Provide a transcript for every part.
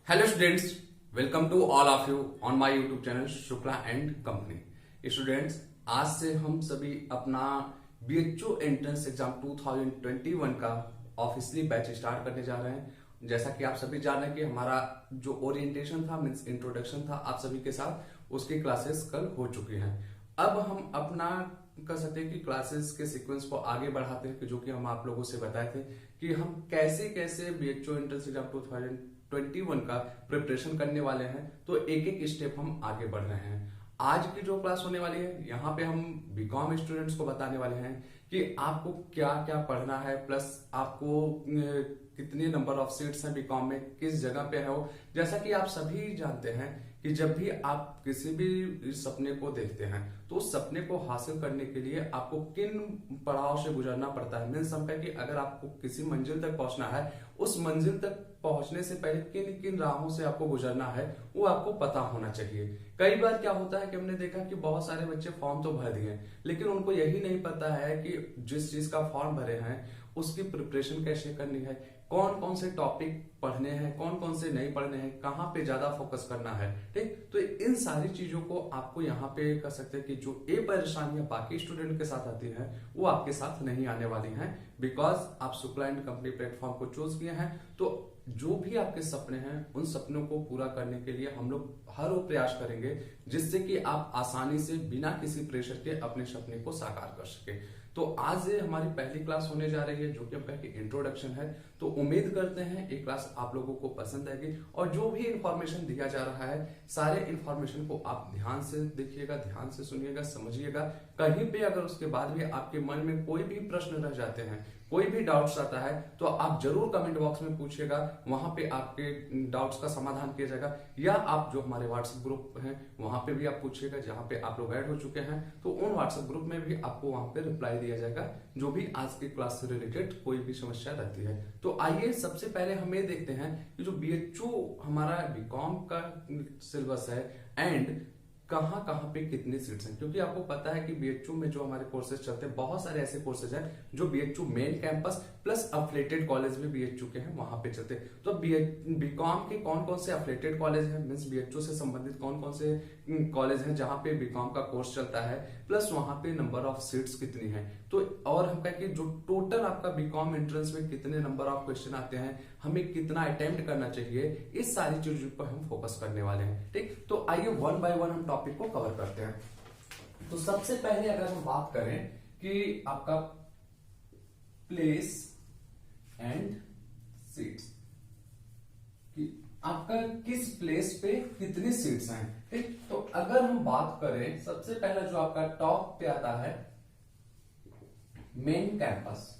Hello students, welcome to all of you on my YouTube channel Shukla and company. Students, आज से हम सभी अपना बीएचयू एंट्रेंस एग्जाम 2021 का ऑफिशियली बैच स्टार्ट करने जा रहे हैं। जैसा कि आप सभी जान रहे हैं कि हमारा जो ओरिएंटेशन था मीन्स इंट्रोडक्शन था आप सभी के साथ, उसकी क्लासेस कल हो चुकी हैं। अब हम अपना कह सकते हैं कि क्लासेस के सीक्वेंस को आगे बढ़ाते हैं, कि जो कि हम आप लोगों से बताए थे कि हम कैसे कैसे बीएचयू एंट्रेंस एग्जाम 2021 का प्रिपरेशन करने वाले हैं। तो एक एक स्टेप हम आगे बढ़ रहे हैं। आज की जो क्लास होने वाली है, यहाँ पे हम बीकॉम स्टूडेंट्स को बताने वाले हैं कि आपको क्या क्या पढ़ना है, प्लस आपको कितने नंबर ऑफ सीट्स हैं बीकॉम में, किस जगह पे है वो। जैसा कि आप सभी जानते हैं कि जब भी आप किसी भी सपने को देखते हैं तो उस सपने को हासिल करने के लिए आपको किन पड़ाव से गुजरना पड़ता है। मीन समझ कि अगर आपको किसी मंजिल तक पहुंचना है, उस मंजिल तक पहुंचने से पहले किन किन राहों से आपको गुजरना है वो आपको पता होना चाहिए। कई बार क्या होता है कि हमने देखा कि बहुत सारे बच्चे फॉर्म तो भर दिए लेकिन उनको यही नहीं पता है कि जिस चीज का फॉर्म भरे हैं उसकी प्रिपरेशन कैसे करनी है, कौन कौन से टॉपिक पढ़ने हैं, कौन कौन से नहीं पढ़ने हैं, कहाँ पे ज्यादा फोकस करना है। ठीक, तो इन सारी चीजों को आपको यहाँ पे कर सकते हैं कि जो ये परेशानियां बाकी स्टूडेंट के साथ आती हैं वो आपके साथ नहीं आने वाली हैं, बिकॉज आप शुक्ला एंड कंपनी प्लेटफॉर्म को चूज किए हैं। तो जो भी आपके सपने हैं उन सपनों को पूरा करने के लिए हम लोग हर वो प्रयास करेंगे जिससे कि आप आसानी से बिना किसी प्रेशर के अपने सपने को साकार कर सके। तो आज ये हमारी पहली क्लास होने जा रही है जो कि हम कहें कि इंट्रोडक्शन है। तो उम्मीद करते हैं ये क्लास आप लोगों को पसंद आएगी और जो भी इंफॉर्मेशन दिया जा रहा है सारे इंफॉर्मेशन को आप ध्यान से देखिएगा, ध्यान से सुनिएगा, समझिएगा। कहीं पे अगर उसके बाद भी आपके मन में कोई भी प्रश्न रह जाते हैं, कोई भी डाउट्स आता है तो आप जरूर कमेंट बॉक्स में पूछिएगा, वहां पे आपके डाउट्स का समाधान किया जाएगा। या आप जो हमारे व्हाट्सएप ग्रुप हैं वहां पे भी आप पूछिएगा, जहां पे आप लोग ऐड हो चुके हैं तो उन व्हाट्सएप ग्रुप में भी आपको वहां पे रिप्लाई दिया जाएगा जो भी आज की क्लास से रिलेटेड कोई भी समस्या रहती है। तो आइए सबसे पहले हम ये देखते हैं कि जो बीएचयू हमारा बीकॉम का सिलेबस है एंड कहाँ कहाँ पे कितनी सीट्स हैं, क्योंकि आपको पता है कि बीएचयू में जो हमारे कोर्सेज चलते हैं बहुत सारे ऐसे कोर्सेज हैं जो BHU main campus plus affiliated college भी बीएचयू के हैं वहां पे चलते हैं। तो बीकॉम के कौन कौन से अफिलिएटेड कॉलेज हैं, मीन्स बीएचयू से संबंधित कौन कौन से कॉलेज हैं जहां पे बीकॉम का कोर्स चलता है, प्लस वहां पे नंबर ऑफ सीट्स कितनी है। तो और हम कहें कि जो टोटल आपका बीकॉम एंट्रेंस में कितने नंबर ऑफ क्वेश्चन आते हैं, हमें कितना अटेम्प्ट करना चाहिए, इस सारी चीजों पर हम फोकस करने वाले हैं। ठीक, तो आइए वन बाय वन हम टॉपिक को कवर करते हैं। तो सबसे पहले अगर हम बात करें कि आपका प्लेस एंड सीट्स, कि आपका किस प्लेस पे कितनी सीट्स हैं। ठीक, तो अगर हम बात करें सबसे पहला जो आपका टॉप पे आता है मेन कैंपस।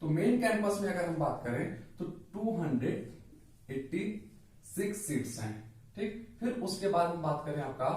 तो मेन कैंपस में अगर हम बात करें तो 286 सीट्स हैं। ठीक, फिर उसके बाद हम बात करें आपका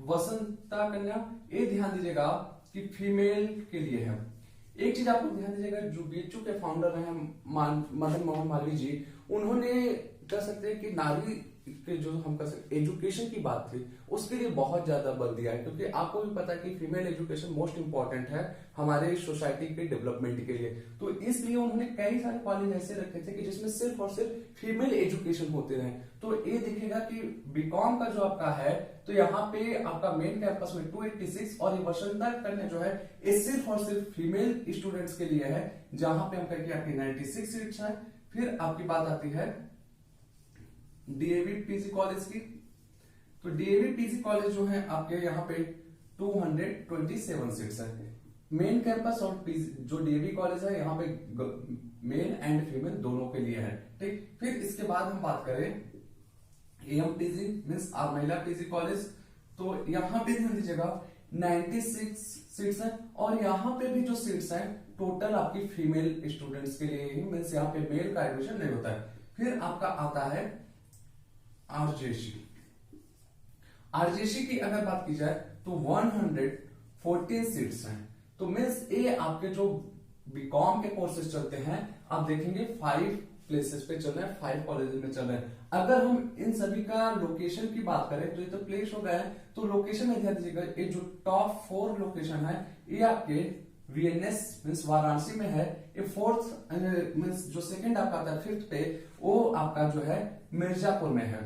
वसंता कन्या, ये ध्यान दीजिएगा कि फीमेल के लिए है। एक चीज आप लोग ध्यान दीजिएगा, जो बीएचयू के फाउंडर हैं मदन मोहन मालवीय जी, उन्होंने कह सकते हैं कि नारी के जो हम कह सकते एजुकेशन की बात थी उसके लिए बहुत ज्यादा बल दिया है, क्योंकि आपको भी पता है कि फीमेल एजुकेशन मोस्ट इंपॉर्टेंट है हमारे सोसाइटी के डेवलपमेंट के लिए। तो इसलिए उन्होंने कई सारे कॉलेज ऐसे रखे थे कि जिसमें सिर्फ और सिर्फ फीमेल एजुकेशन होते रहे। तो ये दिखेगा कि बीकॉम का जो आपका है तो यहाँ पे आपका मेन कैंपस में 286 और ये वसंता कन्या जो है ये सिर्फ और सिर्फ फीमेल स्टूडेंट्स के लिए है, जहां पे हम कहें कि आपकी 96 सीट्स है। फिर आपकी बात आती है डीएवी पीजी कॉलेज की। तो डीएवी पीजी कॉलेज जो है आपके यहाँ पे 227 सीट्स है। मेन कैंपस और पीजी जो डीएवी कॉलेज है यहाँ पे मेल एंड फीमेल दोनों के लिए है। ठीक, फिर इसके बाद हम बात करें एएमटीजी मीन्स महिला पीजी कॉलेज, तो यहाँ पे ध्यान दीजिएगा 96 सीट्स है और यहाँ पे भी जो सीट्स हैं टोटल आपकी फीमेल स्टूडेंट्स के लिए ही, मीन्स यहाँ पे मेल का एडमिशन नहीं होता है। फिर आपका आता है आरजेसी। आरजेसी की अगर बात की जाए तो 114 सीट्स हैं। तो मीन्स ये आपके जो बीकॉम के कोर्सेज चलते हैं आप देखेंगे 5 प्लेसेस पे चल रहे हैं, 5 कॉलेज में चल रहे हैं। अगर हम इन सभी का लोकेशन की बात करें तो ये तो प्लेस हो गया है, तो लोकेशन में ध्यान दीजिएगा ये जो टॉप 4 लोकेशन है ये आपके वीएनएस मीन्स वाराणसी में है। ये 4th मीन्स जो सेकंड आपका आता है 5th पे वो आपका जो है मिर्जापुर में है,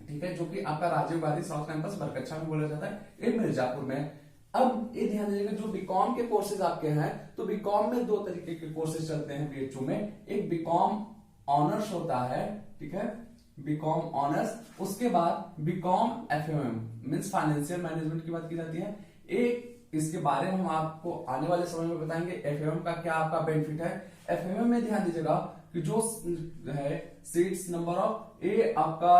ठीक है, जो कि आपका राजीव गांधी साउथ कैंपस बरकच्छा में बोला जाता है, ये मिर्जापुर में है। अब ये ध्यान दीजिएगा, जो बीकॉम के कोर्सेज आपके हैं, तो बीकॉम में दो तरीके के कोर्सेज चलते हैं बीएचयू में। एक बीकॉम ऑनर्स होता है, ठीक है, बीकॉम ऑनर्स, उसके बाद बीकॉम एफएमएम मींस फाइनेंशियल मैनेजमेंट की बात की जाती है। एक इसके बारे में हम आपको आने वाले समय में बताएंगे, एफएमएम का क्या आपका बेनिफिट है। एफएमएम में ध्यान दीजिएगा कि जो है सीट्स नंबर ऑफ ए आपका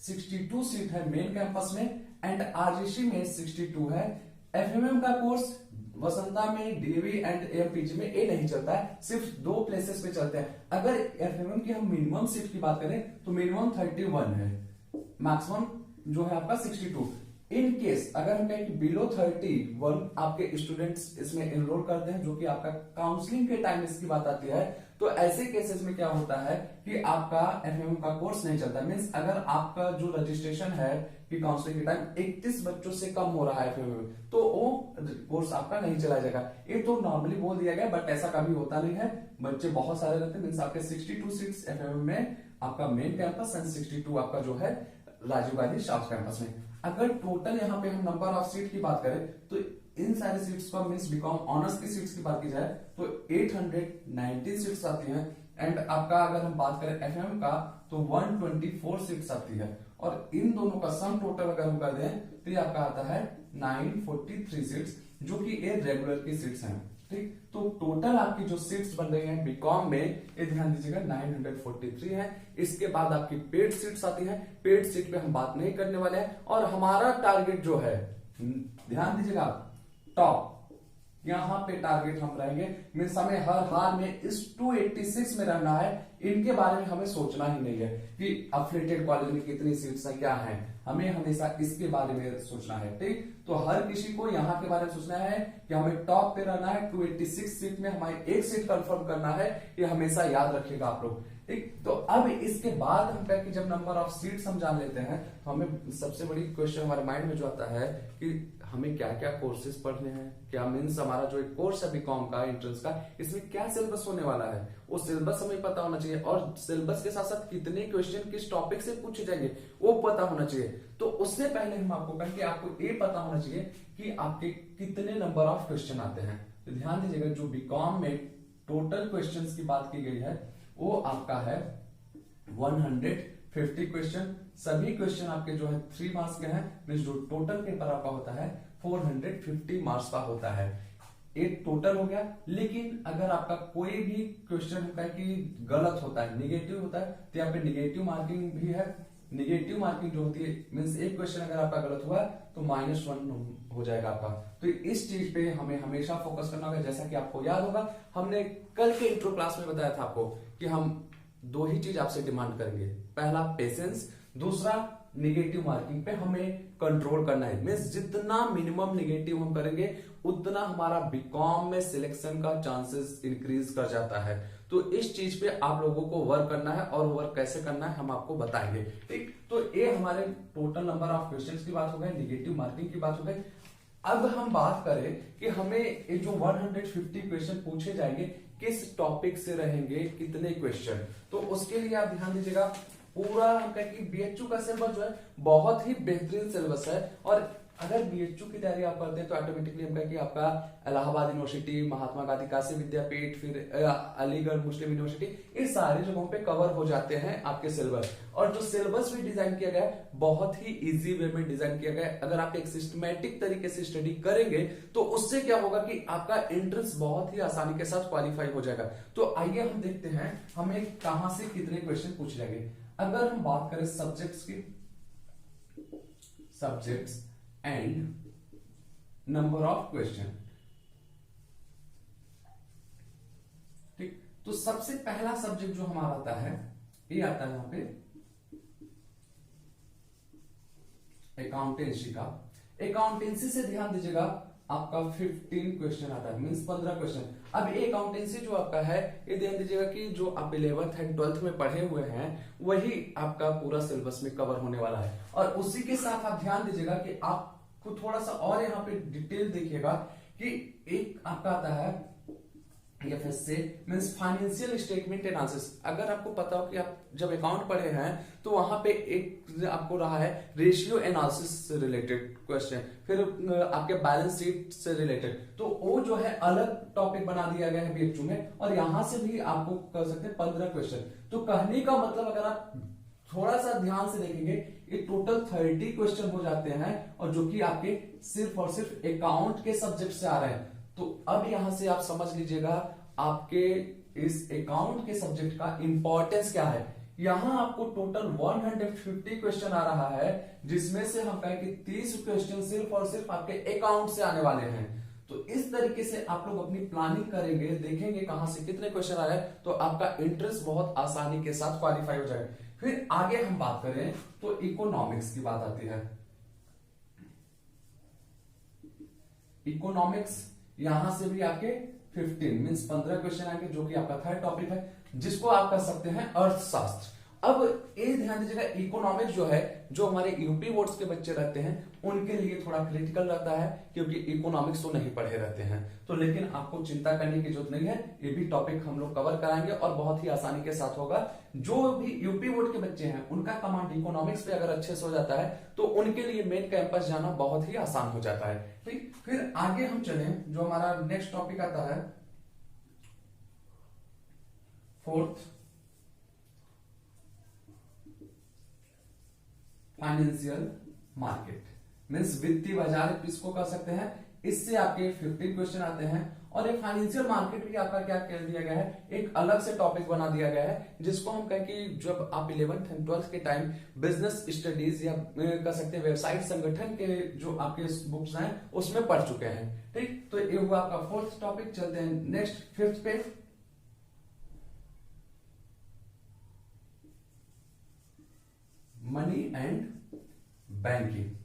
62 सीट है मेन कैंपस में, एंड आरजीसी में 62 है। एफएमएम का कोर्स वसंता में, डीएवी एंड एमपीजी में ए नहीं चलता है, सिर्फ 2 प्लेसेस पे चलते हैं। अगर एफएमएम की हम मिनिमम सीट की बात करें तो मिनिमम 31 है, मैक्सिमम जो है आपका 62। इन केस अगर हम कहें कि बिलो 31 आपके स्टूडेंट्स इसमें एनरोल करते हैं, जो कि आपका काउंसलिंग के टाइम इसकी बात आती है, तो ऐसे केसेस में क्या होता है कि आपका एफएमएम का कोर्स नहीं चलता। मींस अगर आपका जो रजिस्ट्रेशन है कि काउंसलिंग के टाइम 31 बच्चों से कम हो रहा है एफएमएम, तो वो कोर्स आपका नहीं चला जाएगा। ये तो नॉर्मली बोल दिया गया, बट ऐसा कभी होता नहीं है, बच्चे बहुत सारे रहते हैं। मींस आपके 62 सीट्स एफएमएम में आपका मेन कैंपस एंड 62 आपका जो है राजीव गांधी साउथ कैंपस में। अगर टोटल यहाँ पे हम नंबर ऑफ सीट की बात करें तो इन सारे सीट्स का मींस बीकॉम ऑनर्स की सीट्स की बात की जाए तो 819 सीट्स आती हैं, एंड आपका अगर हम बात करें एफएम का तो 124 सीट्स आती है, और इन दोनों का सम टोटल अगर हम कर दें तो ये आपका आता है 943 सीट्स, जो कि ये रेगुलर की सीट्स हैं, ठीक। तो टोटल आपकी जो सीट्स बन रही हैं बीकॉम में, ये ध्यान दीजिएगा 943 है। इसके बाद आपकी पेड सीट्स आती है, पेड सीट पे हम बात नहीं करने वाले हैं, और हमारा टारगेट जो है, ध्यान दीजिएगा, टॉप यहां पे टारगेट हम रहेंगे। मीन्स हमें हर हाल में इस 286 में रहना है, इनके बारे में हमें सोचना ही नहीं है कि अफिलिएटेड कॉलेज में कितनी सीट्स है क्या है, हमें हमेशा इसके बारे में सोचना है, ठीक। तो हर किसी को यहाँ के बारे में सोचना है कि हमें टॉप पे रहना है, 286 सीट में हमारी एक सीट कंफर्म करना है, ये हमेशा याद रखिएगा आप लोग, ठीक। तो अब इसके बाद हम कहें कि जब नंबर ऑफ सीट्स हम जान लेते हैं, तो हमें सबसे बड़ी क्वेश्चन हमारे माइंड में जो आता है कि हमें क्या क्या कोर्सेज पढ़ने हैं, क्या मीन्स हमारा जो एक कोर्स है बीकॉम का एंट्रेंस का, इसमें क्या सिलेबस होने वाला है, वो सिलेबस हमें पता होना चाहिए, और सिलेबस के साथ साथ कितने क्वेश्चन किस टॉपिक से पूछे जाएंगे वो पता होना चाहिए। तो उससे पहले हम आपको कहें कि आपको ये पता होना चाहिए कि आपके कितने नंबर ऑफ क्वेश्चन आते हैं। तो ध्यान दीजिएगा, जो बीकॉम में टोटल क्वेश्चन की बात की गई है वो आपका है 150 क्वेश्चन। सभी क्वेश्चन आपके जो है 3 मार्क्स के हैं, मींस जो टोटल पेपर आपका होता है 450 मार्क्स का होता है, एक टोटल हो गया। लेकिन अगर आपका कोई भी क्वेश्चन होता है कि गलत होता है, निगेटिव होता है, तो यहाँ पे निगेटिव मार्किंग भी है। निगेटिव मार्किंग जो होती है मींस एक क्वेश्चन अगर आपका गलत हुआ तो -1 हो जाएगा आपका। तो इस चीज पे हमें हमेशा फोकस करना होगा। जैसा कि आपको याद होगा, हमने कल के इंट्रो क्लास में बताया था आपको कि हम 2 ही चीज आपसे डिमांड करेंगे, पहला पेशेंस, दूसरा निगेटिव मार्किंग पे हमें कंट्रोल करना है। मींस जितना मिनिमम निगेटिव हम करेंगे उतना हमारा बीकॉम में सिलेक्शन का चांसेस इंक्रीज कर जाता है। तो इस चीज पे आप लोगों को वर्क करना है, और वर्क कैसे करना है हम आपको बताएंगे, ठीक। तो ये हमारे टोटल नंबर ऑफ क्वेश्चंस की बात हो गई, निगेटिव मार्किंग की बात हो गई। अब हम बात करें कि हमें ये जो 150 क्वेश्चन पूछे जाएंगे किस टॉपिक से रहेंगे, कितने क्वेश्चन, तो उसके लिए आप ध्यान दीजिएगा। पूरा हम कहें कि बीएचयू का सिलेबस जो है बहुत ही बेहतरीन सिलेबस है, और अगर बीएचयू की तैयारी आप करते हैं तो ऑटोमेटिकली हम कहें कि आपका इलाहाबाद यूनिवर्सिटी, महात्मा गांधी काशी विद्यापीठ, फिर अलीगढ़ मुस्लिम यूनिवर्सिटी, ये सारी जगहों पे कवर हो जाते हैं आपके सिलेबस। और जो सिलेबस भी डिजाइन किया गया है बहुत ही इजी वे में डिजाइन किया गया है। अगर आप एक सिस्टमैटिक तरीके से स्टडी करेंगे तो उससे क्या होगा कि आपका एंट्रेंस बहुत ही आसानी के साथ क्वालिफाई हो जाएगा। तो आइए हम देखते हैं हमें कहां से कितने क्वेश्चन पूछे जाएंगे। अगर हम बात करें सब्जेक्ट्स की, subjects and number of question, ठीक। तो सबसे पहला सब्जेक्ट जो हमारा आता है ये आता है यहां पे अकाउंटेंसी का। अकाउंटेंसी से ध्यान दीजिएगा, आपका 15 क्वेश्चन आता है, मींस 15 क्वेश्चन। अब ये अकाउंटेंसी जो आपका है, ये ध्यान दीजिएगा कि जो आप 11th एंड 12th में पढ़े हुए हैं वही आपका पूरा सिलेबस में कवर होने वाला है। और उसी के साथ आप ध्यान दीजिएगा कि आपको थोड़ा सा और यहाँ पे डिटेल देखिएगा कि एक आपका आता है FSA means financial statement analysis. अगर आपको पता हो कि आप जब अकाउंट पढ़े हैं तो वहां पे एक आपको रहा है रेशियो एनालिसिस से रिलेटेड क्वेश्चन, फिर आपके बैलेंस शीट से रिलेटेड, तो वो जो है अलग टॉपिक बना दिया गया है BHU में, और यहां से भी आपको कर सकते हैं 15 क्वेश्चन। तो कहने का मतलब अगर आप थोड़ा सा ध्यान से देखेंगे ये टोटल 30 क्वेश्चन हो जाते हैं, और जो कि आपके सिर्फ और सिर्फ अकाउंट के सब्जेक्ट से आ रहे हैं। तो अब यहां से आप समझ लीजिएगा आपके इस अकाउंट के सब्जेक्ट का इंपॉर्टेंस क्या है। यहां आपको टोटल 150 क्वेश्चन आ रहा है, जिसमें से हम कहें कि 30 क्वेश्चन सिर्फ और सिर्फ आपके अकाउंट से आने वाले हैं। तो इस तरीके से आप लोग अपनी प्लानिंग करेंगे, देखेंगे कहां से कितने क्वेश्चन आ रहे हैं, तो आपका इंटरेस्ट बहुत आसानी के साथ क्वालिफाई हो जाएगा। फिर आगे हम बात करें तो इकोनॉमिक्स की बात आती है। इकोनॉमिक्स यहां से भी आपके 15 मींस 15 क्वेश्चन आएंगे, जो कि आपका थर्ड टॉपिक है, जिसको आप कर सकते हैं अर्थशास्त्र। अब ये ध्यान दीजिएगा, इकोनॉमिक्स जो है, जो हमारे यूपी बोर्ड्स के बच्चे रहते हैं उनके लिए थोड़ा क्रिटिकल रहता है, क्योंकि इकोनॉमिक्स तो नहीं पढ़े रहते हैं। तो लेकिन आपको चिंता करने की जरूरत नहीं है, ये भी टॉपिक हम लोग कवर कराएंगे और बहुत ही आसानी के साथ होगा। जो भी यूपी बोर्ड के बच्चे हैं उनका कमांड इकोनॉमिक्स पे अगर अच्छे से हो जाता है तो उनके लिए मेन कैंपस जाना बहुत ही आसान हो जाता है। ठीक, फिर आगे हम चले, जो हमारा नेक्स्ट टॉपिक आता है फोर्थ, फाइनेंशियल मार्केट मींस वित्तीय बाजार इसको कह सकते हैं। इससे आपके 15 क्वेश्चन आते हैं, और एक फाइनेंशियल मार्केट भी आपका क्या कर दिया गया है, एक अलग से टॉपिक बना दिया गया है, जिसको हम कहें कि जब आप 11th एंड 12th के टाइम बिजनेस स्टडीज या कह सकते हैं व्यवसायिक संगठन के जो आपके बुक्स हैं उसमें पढ़ चुके हैं। ठीक, तो ये हुआ आपका फोर्थ टॉपिक। चलते हैं नेक्स्ट फिफ्थ पे, मनी एंड बैंकिंग।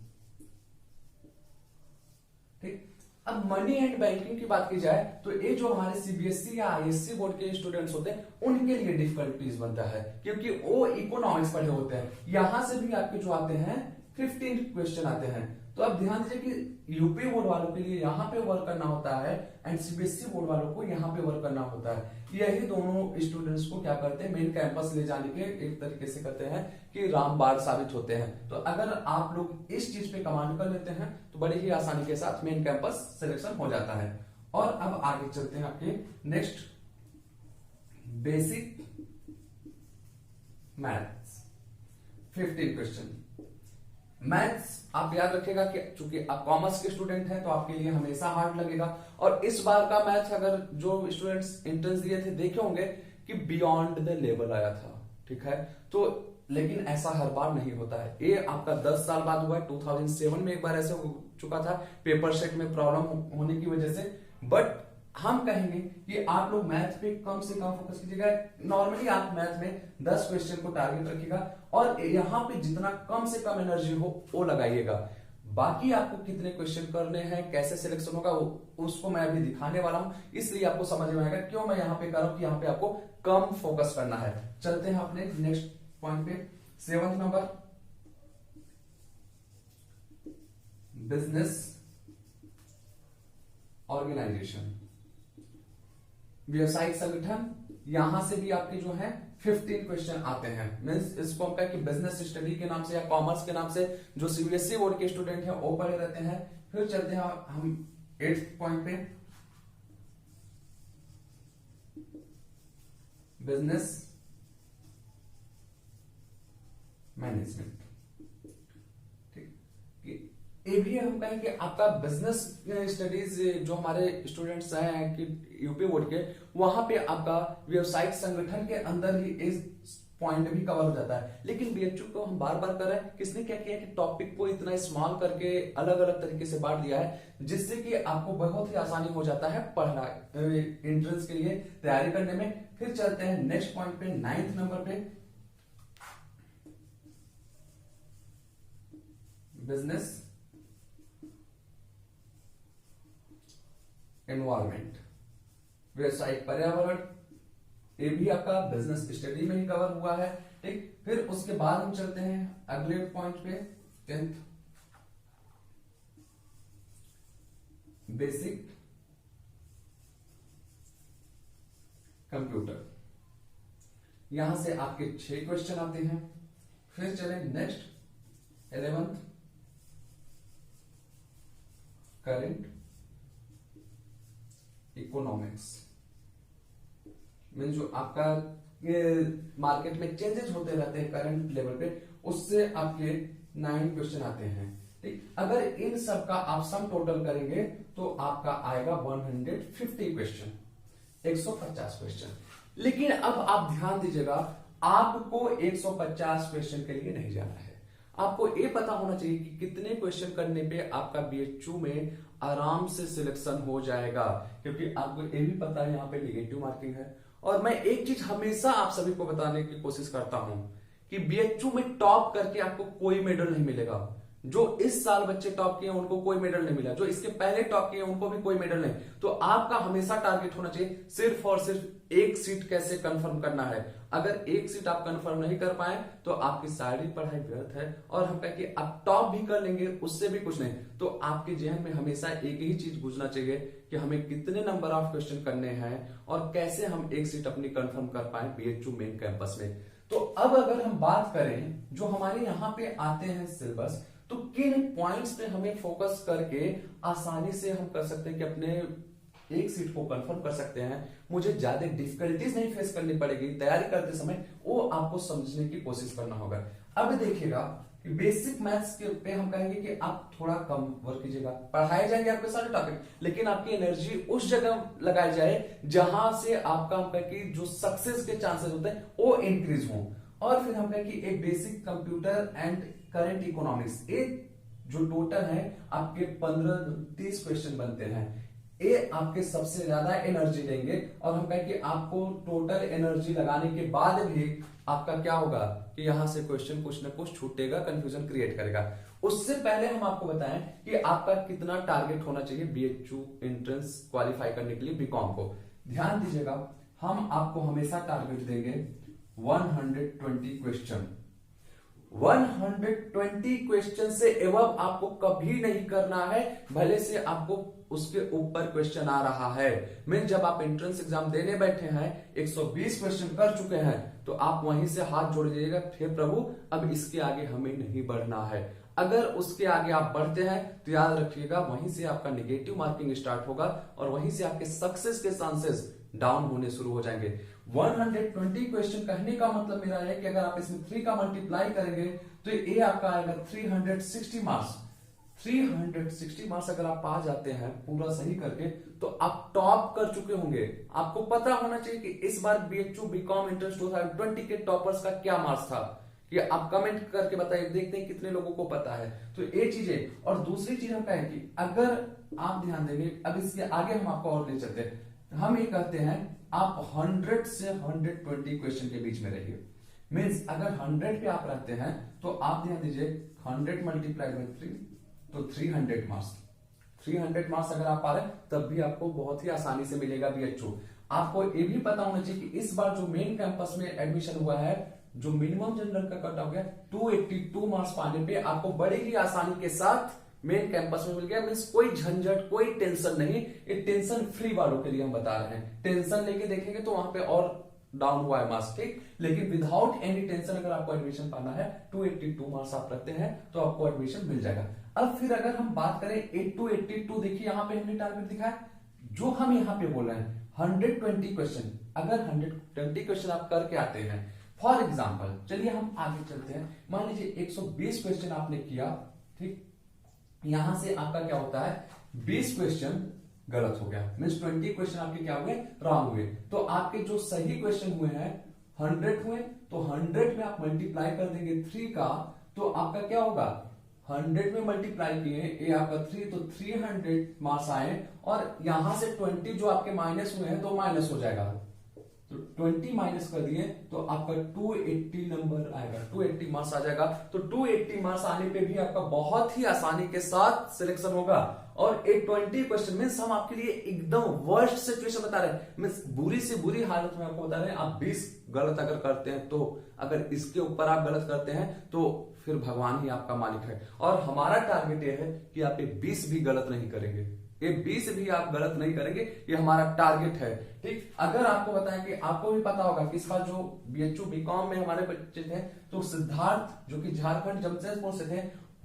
ठीक, अब मनी एंड बैंकिंग की बात की जाए तो ये जो हमारे सीबीएसई या आईएससी बोर्ड के स्टूडेंट्स होते हैं उनके लिए डिफिकल्टीज बनता है, क्योंकि वो इकोनॉमिक्स पढ़े होते हैं। यहां से भी आपके जो आते हैं 15 क्वेश्चन आते हैं। तो अब ध्यान दीजिए कि यूपी बोर्ड वालों के लिए यहाँ पे वर्क करना होता है, एंड सीबीएसई बोर्ड वालों को यहाँ पे वर्क करना होता है। यही दोनों स्टूडेंट्स को क्या करते हैं, मेन कैंपस ले जाने के एक तरीके से करते हैं कि रामबाण साबित होते हैं। तो अगर आप लोग इस चीज पे कमांड कर लेते हैं तो बड़ी ही आसानी के साथ मेन कैंपस सिलेक्शन हो जाता है। और अब आगे चलते हैं आपके next, basic maths 15 question. Maths आप याद रखिएगा कि चूंकि आप कॉमर्स के स्टूडेंट हैं तो आपके लिए हमेशा हार्ड लगेगा। और इस बार का मैथ अगर जो स्टूडेंट्स एंट्रेंस दिए थे देखे होंगे कि बियॉन्ड द लेवल आया था। ठीक है, तो लेकिन ऐसा हर बार नहीं होता है। ये आपका 10 साल बाद हुआ है, 2007 में एक बार ऐसे हो चुका था पेपर सेट में प्रॉब्लम होने की वजह से। बट हम कहेंगे कि आप लोग मैथ पे कम से कम फोकस कीजिएगा। नॉर्मली आप मैथ में 10 क्वेश्चन को टारगेट रखिएगा, और यहाँ पे जितना कम से कम एनर्जी हो वो लगाइएगा। बाकी आपको कितने क्वेश्चन करने हैं, कैसे सिलेक्शन होगा, उसको मैं अभी दिखाने वाला हूं, इसलिए आपको समझ में आएगा क्यों मैं यहाँ पे कर रहा हूं कि यहाँ पे आपको कम फोकस करना है। चलते हैं अपने नेक्स्ट पॉइंट पे, 7th नंबर, बिजनेस ऑर्गेनाइजेशन, व्यवसायिक संगठन। यहां से भी आपके जो है 15 क्वेश्चन आते हैं। मींस इसको हम कहें कि बिजनेस स्टडी के नाम से या कॉमर्स के नाम से जो सीबीएसई बोर्ड के स्टूडेंट हैं वो पढ़े रहते हैं। फिर चलते हैं हम 8th पॉइंट पे, बिजनेस मैनेजमेंट। ये भी हम कहें कि आपका बिजनेस स्टडीज जो हमारे स्टूडेंट्स हैं कि यूपी बोर्ड के, वहां पे आपका व्यवसायिक संगठन के अंदर ही इस पॉइंट भी कवर हो जाता है। लेकिन बीएचयू को हम बार बार कर रहे हैं, किसने क्या किया कि टॉपिक को इतना स्मॉल करके अलग अलग तरीके से बांट दिया है, जिससे कि आपको बहुत ही आसानी हो जाता है पढ़ना, एंट्रेंस के लिए तैयारी करने में। फिर चलते हैं नेक्स्ट पॉइंट पे, 9th नंबर पे, बिजनेस एनवायरमेंट, व्यवसायिक पर्यावरण। ये भी आपका बिजनेस स्टडी में ही कवर हुआ है। ठीक, फिर उसके बाद हम चलते हैं अगले पॉइंट पे, 10th, बेसिक कंप्यूटर। यहां से आपके 6 क्वेश्चन आते हैं। फिर चले नेक्स्ट 11th करंट इकोनॉमिक्स में जो आपका मार्केट में चेंजेस होते रहते हैं करंट लेवल पे, उससे आपके 9 क्वेश्चन आते हैं। ठीक, अगर इन सब का आप सम टोटल करेंगे तो आपका आएगा 150 क्वेश्चन, 150 क्वेश्चन। लेकिन अब आप ध्यान दीजिएगा, आपको 150 क्वेश्चन के लिए नहीं जाना है। आपको ये पता होना चाहिए कि कितने क्वेश्चन करने पे आपका BHU में आराम से सिलेक्शन हो जाएगा, क्योंकि आपको ये भी पता है यहाँ पे नेगेटिव मार्किंग है। और मैं एक चीज हमेशा आप सभी को बताने की कोशिश करता हूं कि BHU में टॉप करके आपको कोई मेडल नहीं मिलेगा। जो इस साल बच्चे टॉप किए उनको कोई मेडल नहीं मिला, जो इसके पहले टॉप किए उनको भी कोई मेडल नहीं। तो आपका हमेशा टारगेट होना चाहिए सिर्फ और सिर्फ एक सीट कैसे कंफर्म करना है। अगर एक सीट आप कंफर्म नहीं कर पाए तो आपकी सारी पढ़ाई व्यर्थ है। और हम कहें कि आप टॉप भी कर लेंगे उससे भी कुछ नहीं। तो आपके जहन में हमेशा एक ही चीज पूछना चाहिए कि हमें कितने नंबर ऑफ क्वेश्चन करने हैं और कैसे हम एक सीट अपनी कंफर्म कर पाए BHU मेन कैंपस में। तो अब अगर हम बात करें जो हमारे यहाँ पे आते हैं सिलेबस, तो किन पॉइंट्स पे हमें फोकस करके आसानी से हम कर सकते हैं कि अपने एक सीट को कंफर्म कर सकते हैं, मुझे ज्यादा डिफिकल्टीज नहीं फेस करनी पड़ेगी तैयारी करते समय, वो आपको समझने की कोशिश करना होगा। अब देखिएगा कि बेसिक मैथ्स के पे हम कहेंगे कि आप थोड़ा कम वर्क कीजिएगा, पढ़ाए जाएंगे आपके सारे टॉपिक, लेकिन आपकी एनर्जी उस जगह लगाई जाए जहां से आपका हम कहें कि जो सक्सेस के चांसेस होते हैं वो इंक्रीज हों। और फिर हम कहें कि एक basic computer and current economics, एक जो टोटल है आपके 15-30 क्वेश्चन बनते हैं, ये आपके सबसे ज्यादा एनर्जी देंगे। और हम कहें कि आपको टोटल एनर्जी लगाने के बाद भी आपका क्या होगा कि यहां से क्वेश्चन कुछ ना कुछ छूटेगा, कंफ्यूजन क्रिएट करेगा। उससे पहले हम आपको बताएं कि आपका कितना टारगेट होना चाहिए BHU एंट्रेंस क्वालिफाई करने के लिए बीकॉम को। ध्यान दीजिएगा, हम आपको हमेशा टारगेट देंगे 120 क्वेश्चन। 120 क्वेश्चन से एवब आपको कभी नहीं करना है, भले से आपको उसके ऊपर क्वेश्चन आ रहा है। मीन जब आप एंट्रेंस एग्जाम देने बैठे हैं 120 क्वेश्चन कर चुके हैं तो आप वहीं से हाथ जोड़ दीजिएगा, हे प्रभु अब इसके आगे हमें नहीं बढ़ना है। अगर उसके आगे आप बढ़ते हैं तो याद रखिएगा वहीं से आपका नेगेटिव मार्किंग स्टार्ट होगा और वहीं से आपके सक्सेस के चांसेस डाउन होने शुरू हो जाएंगे। 120 क्वेश्चन कहने का मतलब मेरा है कि अगर आप इसमें 3 का मल्टीप्लाई करेंगे तो ये आपका आएगा 360 मार्क्स। 360 मार्क्स अगर आप पा जाते हैं पूरा सही करके तो आप टॉप कर चुके होंगे। आपको पता होना चाहिए कि इस बार BHU बीकॉम एंट्रेंस 2020 के टॉपर्स का क्या मार्क्स था, कि आप कमेंट करके बताइए, देखते हैं कितने लोगों को पता है। तो ये चीजें, और दूसरी चीज हम कहें कि अगर आप ध्यान देंगे, अब इसके आगे हम आपको और ले चलते हैं, हम ये कहते हैं आप 100 से 120 क्वेश्चन के बीच में रहिए। मीन्स अगर 100 पे आप रहते हैं तो आप ध्यान दीजिए 100 मल्टीप्लाई बाई 3 तो 300 मार्क्स। 300 मार्क्स अगर आप पा रहे हैं तब भी आपको बहुत ही आसानी से मिलेगा BHU। आपको ये भी पता होना चाहिए कि इस बार जो मेन कैंपस में एडमिशन हुआ है, जो मिनिमम जनरल का कट ऑफ है 282 मार्क्स पाने पे आपको बड़ी ही आसानी के साथ मेन कैंपस में मिल गया। मीन्स कोई झंझट, कोई टेंशन नहीं। ये टेंशन फ्री वालों के लिए हम बता रहे हैं। टेंशन लेके देखेंगे तो वहां पे और डाउन हुआ है मार्क्स, ठीक। लेकिन विदाउट एनी टेंशन अगर आपको एडमिशन पाना है 282 मार्क्स आप रखते हैं तो आपको एडमिशन मिल जाएगा। अब फिर अगर हम बात करें 82, देखिए यहाँ पे हमने टारगेट दिखाया, जो हम यहाँ पे बोल रहे हैं 120 क्वेश्चन। अगर 120 क्वेश्चन आप करके आते हैं, फॉर एग्जाम्पल चलिए हम आगे चलते हैं, मान लीजिए 120 क्वेश्चन आपने किया, ठीक। यहां से आपका क्या होता है 20 क्वेश्चन गलत हो गया, मीन्स 20 क्वेश्चन आपके क्या हुए, रॉन्ग हुए। तो आपके जो सही क्वेश्चन हुए हैं 100 हुए, तो 100 में आप मल्टीप्लाई कर देंगे 3 का, तो आपका क्या होगा 100 में मल्टीप्लाई किए ये आपका 3, तो 300 मार्क्स आए। और यहां से 20 जो आपके माइनस हुए हैं तो माइनस हो जाएगा, तो 20 माइनस कर दिए तो आपका 280 नंबर आएगा, 280 मार्क्स आ जाएगा। तो 280 मार्क्स आने पे भी आपका बहुत ही आसानी के साथ सिलेक्शन होगा। और 820 क्वेश्चन मीन्स हम आपके लिए एकदम वर्स्ट सिचुएशन बता रहे हैं, मीन्स बुरी से बुरी हालत में आपको बता रहे हैं। आप 20 गलत अगर करते हैं तो, अगर इसके ऊपर आप गलत करते हैं तो फिर भगवान ही आपका मालिक है। और हमारा टारगेट यह है कि आप 20 भी गलत नहीं करेंगे, ये 20 भी आप गलत नहीं करेंगे, ये हमारा टारगेट है। ठीक, अगर आपको बताएं कि आपको भी पता होगा कि इसका जो बीएचयू बीकॉम में हमारे बच्चे थे, तो सिद्धार्थ जो कि झारखंड जमशेदपुर से थे,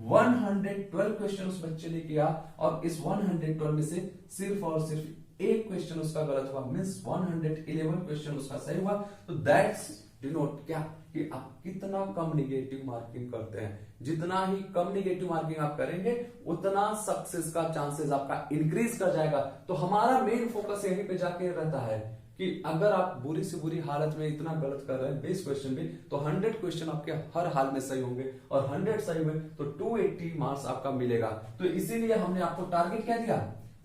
112 क्वेश्चन उस बच्चे ने किया और इस 112 में से सिर्फ और सिर्फ एक क्वेश्चन उसका गलत हुआ, मीन्स 111 क्वेश्चन उसका सही हुआ। तो दैट्स डिनोट क्या कि आप कितना कम निगेटिव मार्किंग करते हैं। जितना ही कम निगेटिव मार्किंग आप करेंगे उतना सक्सेस का चांसेस आपका इंक्रीज कर जाएगा। तो हमारा मेन फोकस यहीं पे जाके रहता है कि अगर आप बुरी से बुरी हालत में इतना गलत कर रहे हैं 20 क्वेश्चन भी, तो 100 क्वेश्चन आपके हर हाल में सही होंगे और 100 सही हुए तो 280 मार्क्स आपका मिलेगा। तो इसीलिए हमने आपको टारगेट क्या दिया,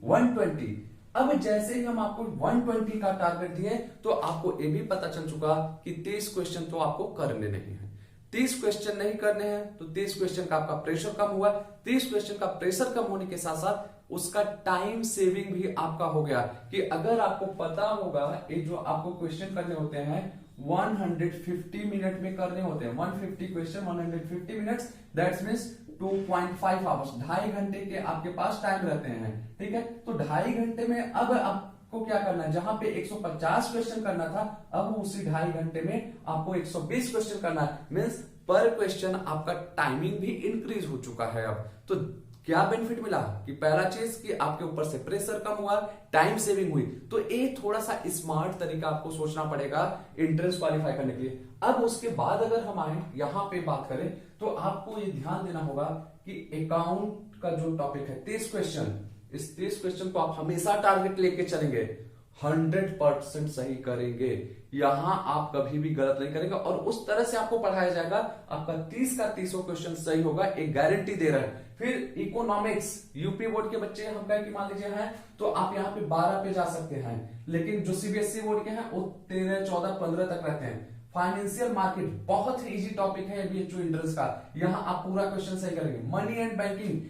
120। अब जैसे ही हम आपको 120 का टारगेट दिए तो आपको ये भी पता चल चुका कि 30 क्वेश्चन तो आपको करने नहीं है। 30 क्वेश्चन नहीं करने हैं तो 30 क्वेश्चन का आपका प्रेशर कम हुआ। 30 क्वेश्चन का प्रेशर कम होने के साथ साथ उसका टाइम सेविंग भी आपका हो गया कि अगर आपको पता होगा ये जो आपको क्वेश्चन करने होते हैं 150 मिनट में करने होते हैं, 150 question 150 minutes, that's means 2.5 hours, 2.5 घंटे के आपके पास टाइम रहते हैं। ठीक है, तो 2.5 घंटे में अब आपको क्या करना है, जहां पे 150 क्वेश्चन करना था अब उसी 2.5 घंटे में आपको 120 क्वेश्चन करना है, मीन्स पर क्वेश्चन आपका टाइमिंग भी इंक्रीज हो चुका है। अब तो क्या बेनिफिट मिला कि पहला चीज कि आपके ऊपर से प्रेशर कम हुआ, टाइम सेविंग हुई। तो ये थोड़ा सा स्मार्ट तरीका आपको सोचना पड़ेगा एंट्रेंस क्वालिफाई करने के लिए। अब उसके बाद अगर हम आए यहां पे बात करें तो आपको ये ध्यान देना होगा कि अकाउंट का जो टॉपिक है 30 क्वेश्चन, इस 30 क्वेश्चन को आप हमेशा टारगेट लेके चलेंगे, 100% सही करेंगे। यहां आप कभी भी गलत नहीं करेंगे और उस तरह से आपको पढ़ाया जाएगा, आपका 30 का 30 क्वेश्चन सही होगा, एक गारंटी दे रहे हैं। फिर इकोनॉमिक्स, यूपी बोर्ड के बच्चे हम कहें कि मान लीजिए हैं तो आप यहाँ पे 12 पे जा सकते हैं, लेकिन जो सीबीएसई बोर्ड के हैं वो 13, 14, 15 तक रहते हैं। फाइनेंशियल मार्केट बहुत ही इजी टॉपिक है बीएचयू एंट्रेंस का, यहाँ आप पूरा क्वेश्चन सही करेंगे। Money and banking,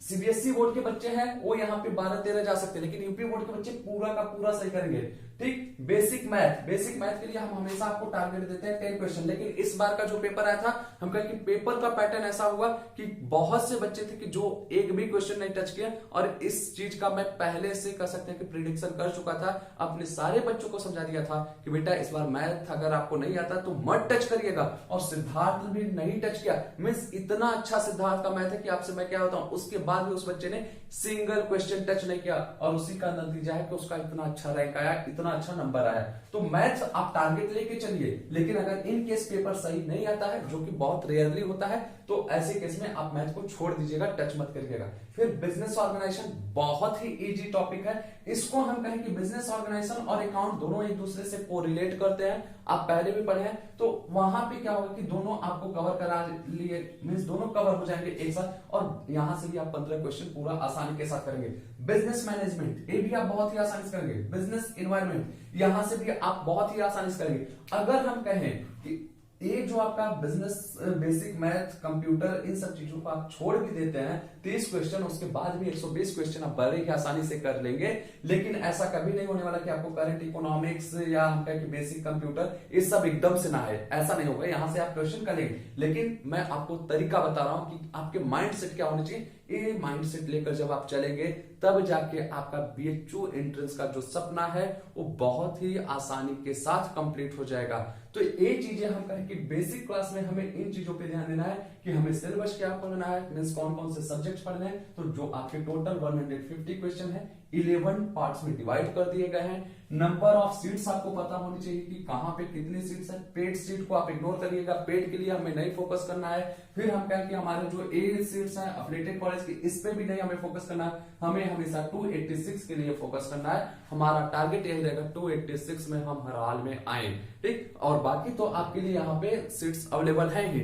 CBSE board के बच्चे हैं वो यहाँ पे 12-13 जा सकते हैं, लेकिन यूपी बोर्ड के बच्चे पूरा का पूरा सही करेंगे। ठीक, बेसिक मैथ, बेसिक मैथ के लिए हम हमेशा आपको टारगेट देते हैं 10 क्वेश्चन, लेकिन इस बार का जो पेपर आया था हम कहें कि पेपर का पैटर्न ऐसा हुआ कि बहुत से बच्चे थे कि जो एक भी क्वेश्चन नहीं टच किया, और इस चीज का मैं पहले से कह सकते हैं कि प्रिडिक्शन कर चुका था, अपने सारे बच्चों को समझा दिया था कि बेटा इस बार मैथ अगर आपको नहीं आता तो मत टच करिएगा, और सिद्धार्थ भी नहीं टच किया। मीन्स इतना अच्छा सिद्धार्थ का मैथ है कि आपसे मैं क्या होता हूं, उसके बाद भी उस बच्चे ने सिंगल क्वेश्चन टच नहीं किया और उसी का नतीजा है कि उसका इतना अच्छा रैंक आया, इतना अच्छा नंबर आया। तो मैथ आप टारगेट लेके चलिए, लेकिन अगर इन केस पेपर सही नहीं आता है, जो कि बहुत रेयरली होता है, तो ऐसे केस में आप मैथ को छोड़ दीजिएगा, टच मत करिएगा। फिर बिजनेस ऑर्गेनाइजेशन बहुत ही इजी टॉपिक है, इसको हम कहें कि बिजनेस ऑर्गेनाइजेशन और अकाउंट दोनों एक दूसरे से कोरिलेट करते हैं, आप पहले भी पढ़े हैं। तो वहां पे क्या होगा कि दोनों आपको कवर करा लिए, मींस दोनों कवर हो जाएंगे एक साथ, और यहां से भी आप 15 क्वेश्चन पूरा आसानी के साथ करेंगे। बिजनेस मैनेजमेंट, ये भी आप बहुत ही आसानी से करेंगे। बिजनेस एनवायरनमेंट, यहां से भी आप बहुत ही आसानी से करेंगे। अगर हम कहें कि ये जो आपका बिजनेस बेसिक मैथ कंप्यूटर इन सब चीजों को आप छोड़ भी देते हैं 30 क्वेश्चन, उसके बाद भी 120 क्वेश्चन आप बड़े ही आसानी से कर लेंगे। लेकिन ऐसा कभी नहीं होने वाला कि आपको करंट इकोनॉमिक्स या हम कहें कि बेसिक कंप्यूटर ये सब एकदम से ना है, ऐसा नहीं होगा। यहां से आप क्वेश्चन करेंगे, लेकिन मैं आपको तरीका बता रहा हूं कि आपके माइंड सेट क्या होना चाहिए। ये माइंड सेट लेकर जब आप चलेंगे तब जाके आपका बीएचयू एंट्रेंस का जो सपना है वो बहुत ही आसानी के साथ कंप्लीट हो जाएगा। तो ये चीजें हम कहें कि बेसिक क्लास में हमें इन चीजों पे ध्यान देना है कि हमें सिलेबस क्या पढ़ना है, मींस कौन कौन से सब्जेक्ट पढ़ने हैं। तो जो आपके टोटल 150 क्वेश्चन है 11 पार्ट्स में डिवाइड कर दिए गए हैं। नंबर ऑफ सीट्स आपको पता होनी चाहिए कि कहां पे कितनी सीट्स है। पेड सीट को आप इग्नोर करिएगा, पेड के लिए हमें नहीं फोकस करना है। फिर हम कहें कि हमारे जो ए सीट्स हैं अफिलिएटेड कॉलेज की, इस पे भी नहीं हमें फोकस करना है, हमें हमेशा 286 के लिए फोकस करना है। हमारा टारगेट यही रहेगा 286 में हम हर हाल में आए, ठीक। और बाकी तो आपके लिए यहाँ पे सीट्स अवेलेबल है ही।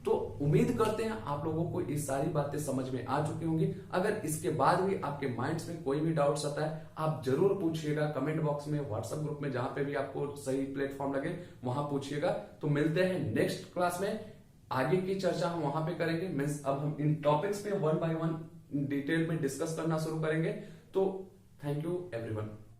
तो उम्मीद करते हैं आप लोगों को ये सारी बातें समझ में आ चुकी होंगी। अगर इसके बाद भी आपके माइंड्स में कोई भी डाउट्स आता है आप जरूर पूछिएगा कमेंट बॉक्स में, व्हाट्सएप ग्रुप में, जहां पे भी आपको सही प्लेटफॉर्म लगे वहां पूछिएगा। तो मिलते हैं नेक्स्ट क्लास में, आगे की चर्चा हम वहां पे करेंगे। मीन्स अब हम इन टॉपिक्स पे 1 बाय 1 डिटेल में डिस्कस करना शुरू करेंगे। तो थैंक यू एवरीवन।